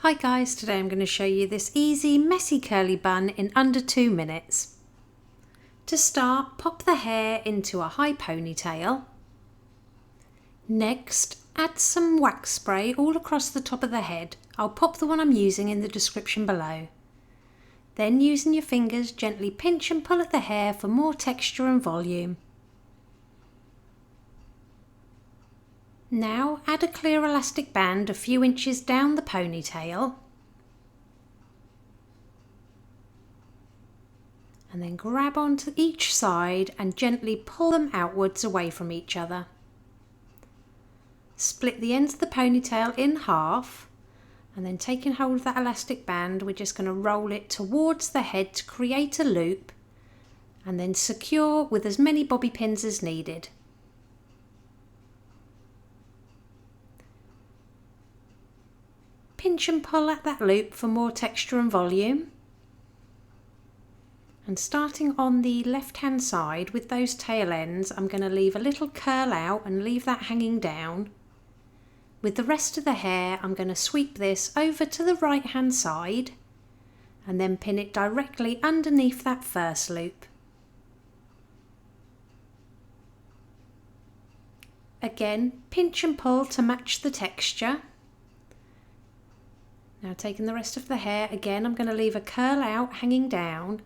Hi guys, today I'm going to show you this easy messy curly bun in under 2 minutes. To start, pop the hair into a high ponytail. Next, add some wax spray all across the top of the head. I'll pop the one I'm using in the description below. Then using your fingers, gently pinch and pull at the hair for more texture and volume. Now add a clear elastic band a few inches down the ponytail and then grab onto each side and gently pull them outwards away from each other. Split the ends of the ponytail in half and then taking hold of that elastic band, we're just going to roll it towards the head to create a loop and then secure with as many bobby pins as needed. Pinch and pull at that loop for more texture and volume. And starting on the left hand side with those tail ends, I'm going to leave a little curl out and leave that hanging down. With the rest of the hair, I'm going to sweep this over to the right hand side and then pin it directly underneath that first loop. Again, pinch and pull to match the texture. Now taking the rest of the hair, again I'm going to leave a curl out hanging down,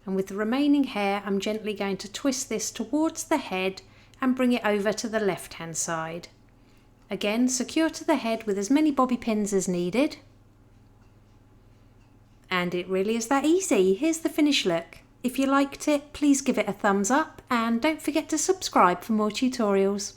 and with the remaining hair I'm gently going to twist this towards the head and bring it over to the left hand side. Again, secure to the head with as many bobby pins as needed. And it really is that easy. Here's the finished look. If you liked it, please give it a thumbs up and don't forget to subscribe for more tutorials.